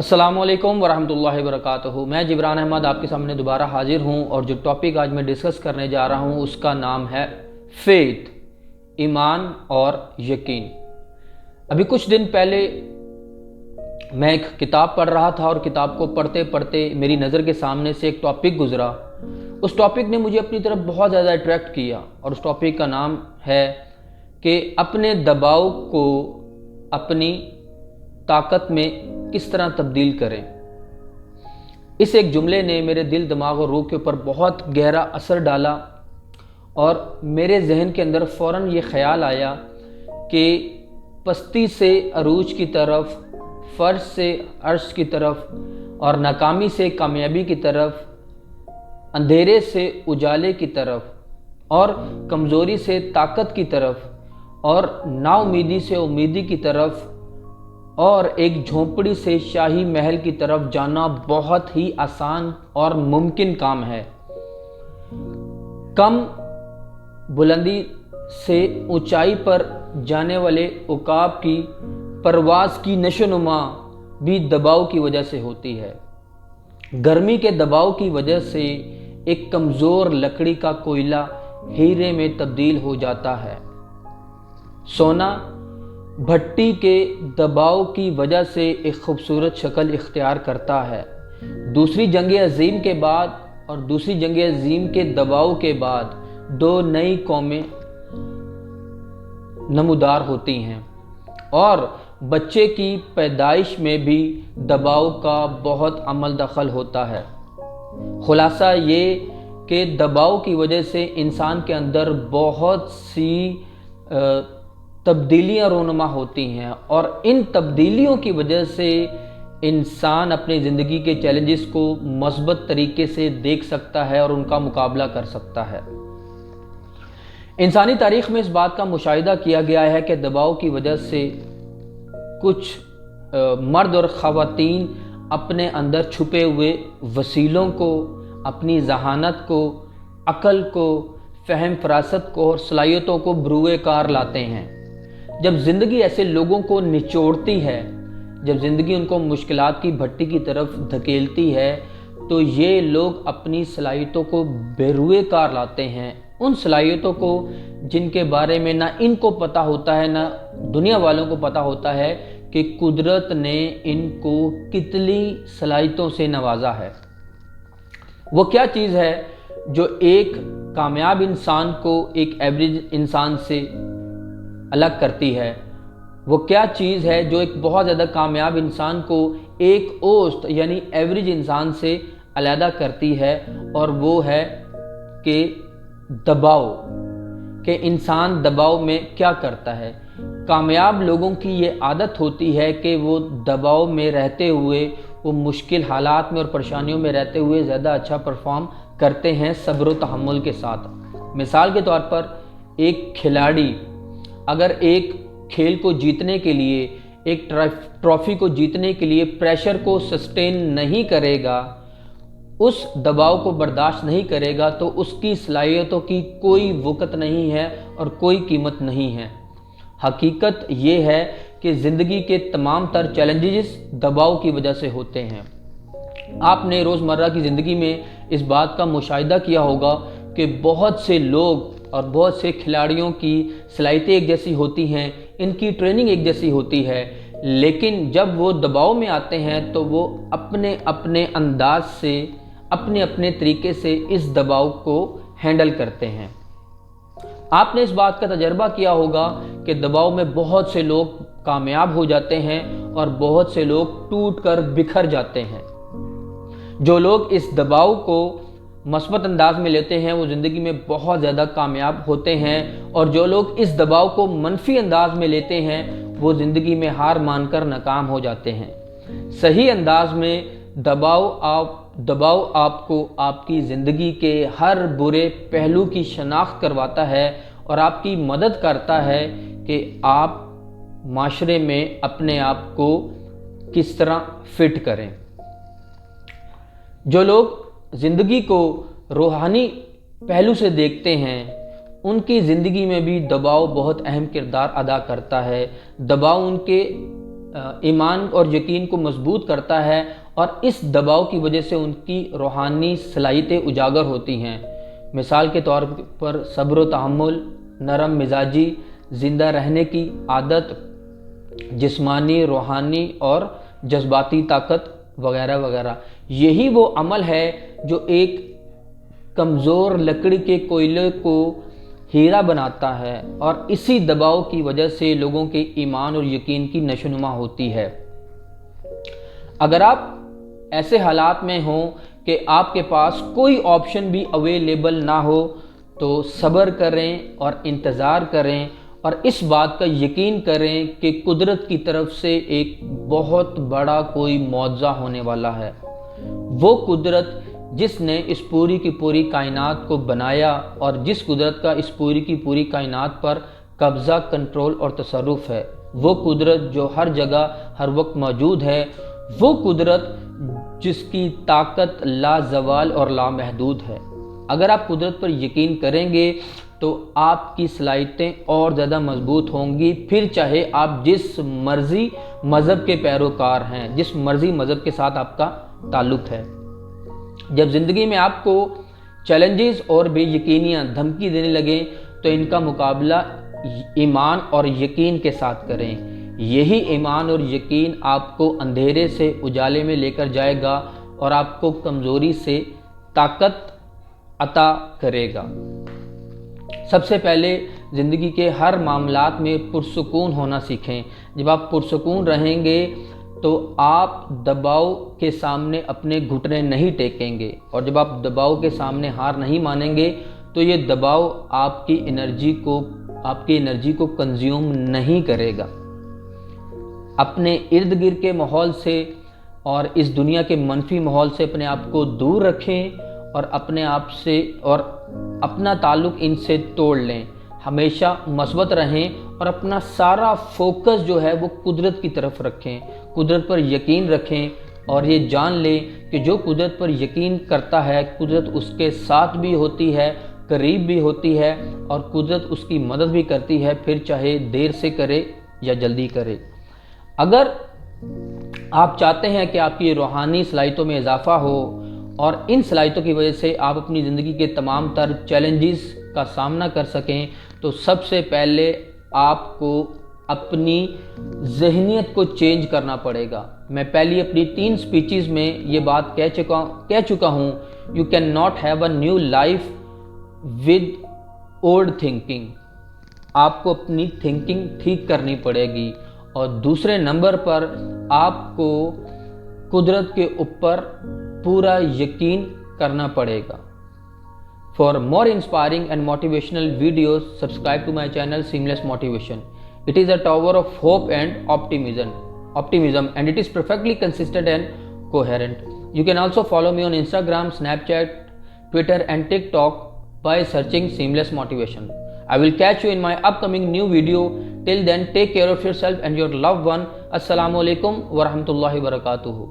अस्सलामुअलैकुम वरहमतुल्लाहि वबरकातुहू। मैं जिब्रान अहमद आपके सामने दोबारा हाजिर हूँ और जो टॉपिक आज मैं डिस्कस करने जा रहा हूँ उसका नाम है फेथ, ईमान और यकीन। अभी कुछ दिन पहले मैं एक किताब पढ़ रहा था और किताब को पढ़ते पढ़ते मेरी नज़र के सामने से एक टॉपिक गुजरा। उस टॉपिक ने मुझे अपनी तरफ बहुत ज़्यादा अट्रैक्ट किया और उस टॉपिक का नाम है कि अपने दबाव को अपनी ताकत में किस तरह तब्दील करें। इस एक जुमले ने मेरे दिल, दिमाग और रूह के ऊपर बहुत गहरा असर डाला और मेरे जहन के अंदर फ़ौरन ये ख्याल आया कि पस्ती से अरूज की तरफ, फ़र्श से अर्श की तरफ और नाकामी से कामयाबी की तरफ, अंधेरे से उजाले की तरफ और कमज़ोरी से ताकत की तरफ और नाउमीदी से उम्मीदी की तरफ और एक झोंपड़ी से शाही महल की तरफ जाना बहुत ही आसान और मुमकिन काम है। कम बुलंदी से ऊंचाई पर जाने वाले उकाब की परवाज़ की नशोनुमा भी दबाव की वजह से होती है। गर्मी के दबाव की वजह से एक कमज़ोर लकड़ी का कोयला हीरे में तब्दील हो जाता है। सोना भट्टी के दबाव की वजह से एक खूबसूरत शक्ल इख्तियार करता है। दूसरी जंग अज़ीम के बाद और दूसरी जंग अज़ीम के दबाव के बाद दो नई कौमें नमूदार होती हैं और बच्चे की पैदाइश में भी दबाव का बहुत अमल दखल होता है। खुलासा ये कि दबाव की वजह से इंसान के अंदर बहुत सी तब्दीलियाँ रोनुमा होती हैं और इन तब्दीलियों की वजह से इंसान अपनी ज़िंदगी के चैलेंजेस को मस्बत तरीके से देख सकता है और उनका मुकाबला कर सकता है। इंसानी तारीख़ में इस बात का मुशाहिदा किया गया है कि दबाव की वजह से कुछ मर्द और ख़वातीन अपने अंदर छुपे हुए वसीलों को, अपनी जहानत को, अक़ल को, फ़हम फरासत को और सलाहियतों को बरूए कार लाते हैं। जब ज़िंदगी ऐसे लोगों को निचोड़ती है, जब ज़िंदगी उनको मुश्किलात की भट्टी की तरफ धकेलती है, तो ये लोग अपनी सलाहियतों को बरूए कार लाते हैं। उन सलाहियतों को जिनके बारे में ना इनको पता होता है ना दुनिया वालों को पता होता है कि कुदरत ने इनको कितनी सलाहियतों से नवाजा है। वो क्या चीज़ है जो एक कामयाब इंसान को एक एवरेज इंसान से अलग करती है? वो क्या चीज़ है जो एक बहुत ज़्यादा कामयाब इंसान को एक औसत यानी एवरेज इंसान से अलहदा करती है? और वो है कि दबाव, कि इंसान दबाव में क्या करता है। कामयाब लोगों की ये आदत होती है कि वो दबाव में रहते हुए, वो मुश्किल हालात में और परेशानियों में रहते हुए ज़्यादा अच्छा परफॉर्म करते हैं सब्र व तहम्मुल के साथ। मिसाल के तौर पर एक खिलाड़ी अगर एक खेल को जीतने के लिए, एक ट्रॉफी को जीतने के लिए प्रेशर को सस्टेन नहीं करेगा, उस दबाव को बर्दाश्त नहीं करेगा, तो उसकी सलाहियतों की कोई वक़्त नहीं है और कोई कीमत नहीं है। हकीकत ये है कि ज़िंदगी के तमाम तर चैलेंजेस दबाव की वजह से होते हैं। आपने रोज़मर्रा की ज़िंदगी में इस बात का मुशाहिदा किया होगा कि बहुत से लोग और बहुत से खिलाड़ियों की सलाहियतें एक जैसी होती हैं, इनकी ट्रेनिंग एक जैसी होती है, लेकिन जब वो दबाव में आते हैं तो वो अपने अपने अंदाज से, अपने अपने तरीके से इस दबाव को हैंडल करते हैं। आपने इस बात का तजर्बा किया होगा कि दबाव में बहुत से लोग कामयाब हो जाते हैं और बहुत से लोग टूट कर बिखर जाते हैं। जो लोग इस दबाव को मस्बत अंदाज में लेते हैं वो ज़िंदगी में बहुत ज़्यादा कामयाब होते हैं और जो लोग इस दबाव को मनफी अंदाज में लेते हैं वो ज़िंदगी में हार मानकर नाकाम हो जाते हैं। सही अंदाज में दबाव आपको आपकी ज़िंदगी के हर बुरे पहलू की शनाख्त करवाता है और आपकी मदद करता है कि आप معاشرے میں اپنے آپ کو کس طرح فٹ کریں۔ جو لوگ زندگی کو روحانی پہلو سے دیکھتے ہیں ان کی زندگی میں بھی دباؤ بہت اہم کردار ادا کرتا ہے۔ دباؤ ان کے ایمان اور یقین کو مضبوط کرتا ہے اور اس دباؤ کی وجہ سے ان کی روحانی صلاحیتیں اجاگر ہوتی ہیں۔ مثال کے طور پر صبر و تحمل، نرم مزاجی، زندہ رہنے کی عادت، جسمانی، روحانی اور جذباتی طاقت وغیرہ وغیرہ۔ یہی وہ عمل ہے جو ایک کمزور لکڑی کے کوئلے کو ہیرا بناتا ہے اور اسی دباؤ کی وجہ سے لوگوں کے ایمان اور یقین کی نشوونما ہوتی ہے۔ اگر آپ ایسے حالات میں ہوں کہ آپ کے پاس کوئی آپشن بھی اویلیبل نہ ہو تو صبر کریں اور انتظار کریں اور اس بات کا یقین کریں کہ قدرت کی طرف سے ایک بہت بڑا کوئی معجزہ ہونے والا ہے۔ وہ قدرت جس نے اس پوری کی پوری کائنات کو بنایا اور جس قدرت کا اس پوری کی پوری کائنات پر قبضہ، کنٹرول اور تصرف ہے، وہ قدرت جو ہر جگہ ہر وقت موجود ہے، وہ قدرت جس کی طاقت لازوال اور لامحدود ہے۔ اگر آپ قدرت پر یقین کریں گے تو آپ کی صلاحیتیں اور زیادہ مضبوط ہوں گی، پھر چاہے آپ جس مرضی مذہب کے پیروکار ہیں، جس مرضی مذہب کے ساتھ آپ کا تعلق ہے۔ جب زندگی میں آپ کو چیلنجز اور بے یقینیاں دھمکی دینے لگیں تو ان کا مقابلہ ایمان اور یقین کے ساتھ کریں۔ یہی ایمان اور یقین آپ کو اندھیرے سے اجالے میں لے کر جائے گا اور آپ کو کمزوری سے طاقت عطا کرے گا۔ سب سے پہلے زندگی کے ہر معاملات میں پرسکون ہونا سیکھیں۔ جب آپ پرسکون رہیں گے تو آپ دباؤ کے سامنے اپنے گھٹنے نہیں ٹیکیں گے، اور جب آپ دباؤ کے سامنے ہار نہیں مانیں گے تو یہ دباؤ آپ کی انرجی کو کنزیوم نہیں کرے گا۔ اپنے ارد گرد کے ماحول سے اور اس دنیا کے منفی ماحول سے اپنے آپ کو دور رکھیں اور اپنے آپ سے اور اپنا تعلق ان سے توڑ لیں۔ ہمیشہ مثبت رہیں اور اپنا سارا فوکس جو ہے وہ قدرت کی طرف رکھیں، قدرت پر یقین رکھیں اور یہ جان لیں کہ جو قدرت پر یقین کرتا ہے قدرت اس کے ساتھ بھی ہوتی ہے، قریب بھی ہوتی ہے اور قدرت اس کی مدد بھی کرتی ہے، پھر چاہے دیر سے کرے یا جلدی کرے۔ اگر آپ چاہتے ہیں کہ آپ کی روحانی صلاحیتوں میں اضافہ ہو اور ان صلاحیتوں کی وجہ سے آپ اپنی زندگی کے تمام تر چیلنجز کا سامنا کر سکیں تو سب سے پہلے آپ کو اپنی ذہنیت کو چینج کرنا پڑے گا۔ میں پہلی اپنی 3 سپیچز میں یہ بات کہہ چکا ہوں، you can not have a new life with old thinking. آپ کو اپنی تھنکنگ ٹھیک کرنی پڑے گی اور دوسرے نمبر پر آپ کو قدرت کے اوپر پورا یقین کرنا پڑے گا۔ For more inspiring and motivational videos, subscribe to my channel Seamless Motivation. It is a tower of hope and optimism, and it is perfectly consistent and coherent. You can also follow me on Instagram, Snapchat, Twitter and TikTok by searching Seamless Motivation. I will catch you in my upcoming new video. Till then, take care of yourself and your loved one. Assalamu alaikum wa rahmatullahi wa barakatuhu.